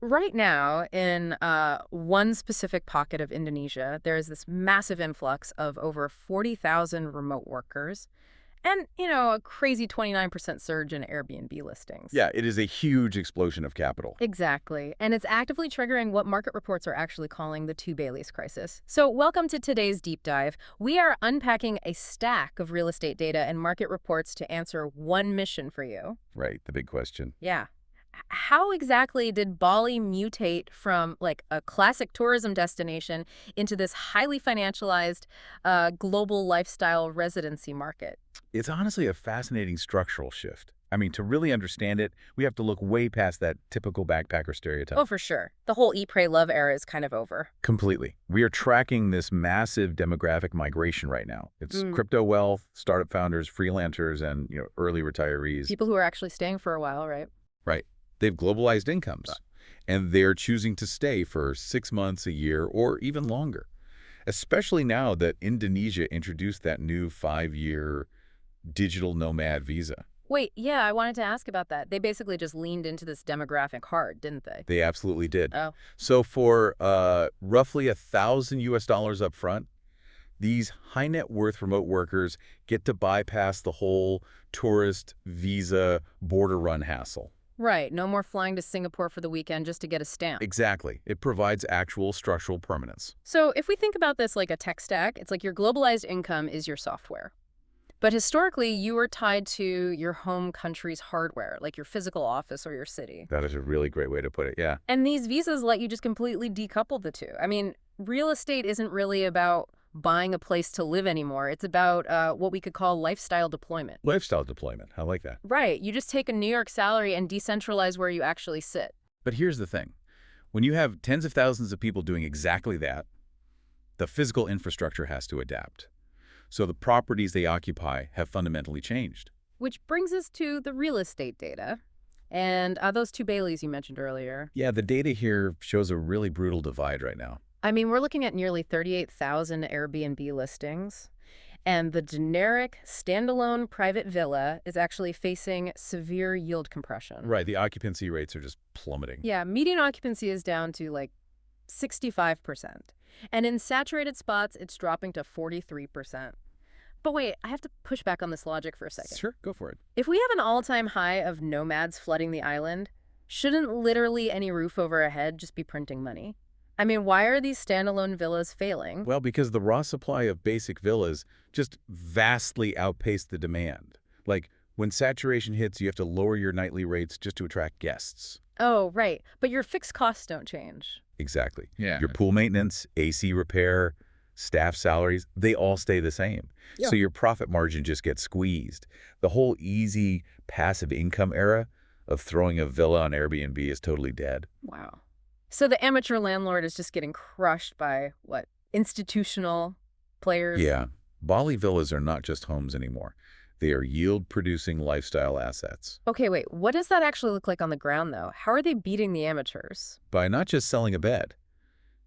Right now, in one specific pocket of Indonesia, there is this massive influx of over 40,000 remote workers and, a crazy 29% surge in Airbnb listings. Yeah, it is a huge explosion of capital. Exactly. And it's actively triggering what market reports are actually calling the Two Baileys crisis. So, welcome to today's deep dive. We are unpacking a stack of real estate data and market reports to answer one mission for you. Right, the big question. Yeah. How exactly did Bali mutate from like a classic tourism destination into this highly financialized global lifestyle residency market? It's honestly a fascinating structural shift. I mean, to really understand it, we have to look way past that typical backpacker Oh, stereotype. for sure. The whole eat, pray, love era is kind of over. Completely. We are tracking this massive demographic migration right now. It's Mm. crypto wealth, startup founders, freelancers, and early retirees. People who are actually staying for a while, right? Right. They've globalized incomes, and they're choosing to stay for 6 months, a year, or even longer. Especially now that Indonesia introduced that new 5-year digital nomad visa. Wait, yeah, I wanted to ask about that. They basically just leaned into this demographic hard, didn't they? They absolutely did. Oh, So for roughly $1,000 up front, these high net worth remote workers get to bypass the whole tourist visa border run hassle. right. No more flying to Singapore for the weekend just to get a stamp. Exactly. It provides actual structural permanence. So if we think about this like a tech stack, it's like your globalized income is your software. But historically, you were tied to your home country's hardware, like your physical office or your city. That is a really great way to put it. Yeah. And these visas let you just completely decouple the two. I mean, real estate isn't really about buying a place to live anymore. It's about what we could call lifestyle deployment. Lifestyle deployment. I like that. Right. You just take a New York salary and decentralize where you actually sit. But here's the thing. When you have tens of thousands of people doing exactly that, the physical infrastructure has to adapt. So the properties they occupy have fundamentally changed. Which brings us to the real estate data. And those two Baileys you mentioned earlier. Yeah, the data here shows a really brutal divide right now. I mean, we're looking at nearly 38,000 Airbnb listings. And the generic standalone private villa is actually facing severe yield compression. Right, the occupancy rates are just plummeting. Yeah, median occupancy is down to like 65%. And in saturated spots, it's dropping to 43%. But wait, I have to push back on this logic for a second. Sure, go for it. If we have an all-time high of nomads flooding the island, shouldn't literally any roof over our head just be printing money? I mean, why are these standalone villas failing? Well, because the raw supply of basic villas just vastly outpaced the demand. Like, when saturation hits, you have to lower your nightly rates just to attract guests. Oh, right. But your fixed costs don't change. Exactly. Yeah. Your pool maintenance, AC repair, staff salaries, they all stay the same. Yeah. So your profit margin just gets squeezed. The whole easy passive income era of throwing a villa on Airbnb is totally dead. Wow. So the amateur landlord is just getting crushed by, what, institutional players? Yeah. Bali villas are not just homes anymore. They are yield-producing lifestyle assets. Okay, wait. What does that actually look like on the ground, though? How are they beating the amateurs? By not just selling a bed,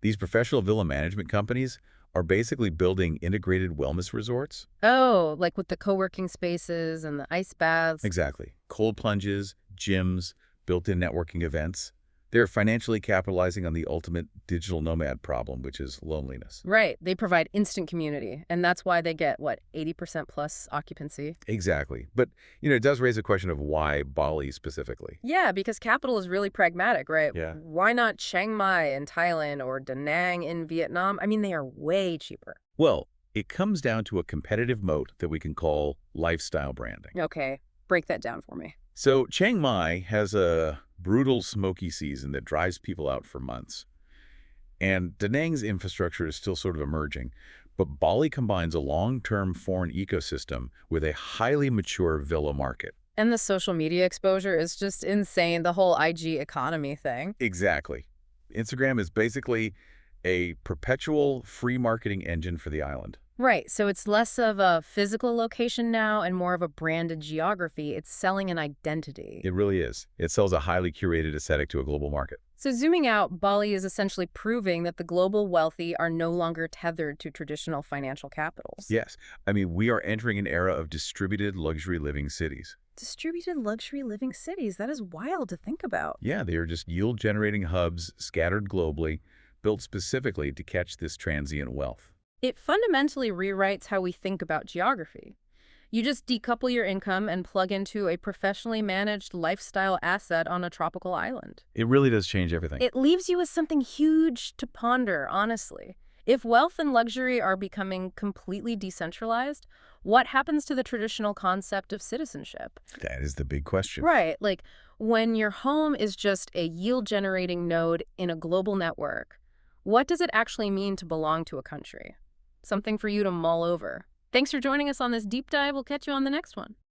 these professional villa management companies are basically building integrated wellness resorts. Oh, like with the co-working spaces and the ice baths. Exactly. Cold plunges, gyms, built-in networking events. They're financially capitalizing on the ultimate digital nomad problem, which is loneliness. Right. They provide instant community, and that's why they get, what, 80% plus occupancy? Exactly. But, it does raise a question of why Bali specifically. Yeah, because capital is really pragmatic, right? Yeah. Why not Chiang Mai in Thailand or Da Nang in Vietnam? I mean, they are way cheaper. Well, it comes down to a competitive moat that we can call lifestyle branding. Okay, break that down for me. So Chiang Mai has a brutal smoky season that drives people out for months. And Da Nang's infrastructure is still sort of emerging, but Bali combines a long-term foreign ecosystem with a highly mature villa market. And the social media exposure is just insane, the whole IG economy thing. Exactly. Instagram is basically a perpetual free marketing engine for the island. Right, so it's less of a physical location now and more of a branded geography. It's selling an identity. It really is. It sells a highly curated aesthetic to a global market. So zooming out, Bali is essentially proving that the global wealthy are no longer tethered to traditional financial capitals. Yes, I mean, we are entering an era of distributed luxury living cities. Distributed luxury living cities, that is wild to think about. Yeah, they are just yield-generating hubs scattered globally, built specifically to catch this transient wealth. It fundamentally rewrites how we think about geography. You just decouple your income and plug into a professionally managed lifestyle asset on a tropical island. It really does change everything. It leaves you with something huge to ponder, honestly. If wealth and luxury are becoming completely decentralized, what happens to the traditional concept of citizenship? That is the big question. Right, like when your home is just a yield-generating node in a global network, what does it actually mean to belong to a country? Something for you to mull over. Thanks for joining us on this deep dive. We'll catch you on the next one.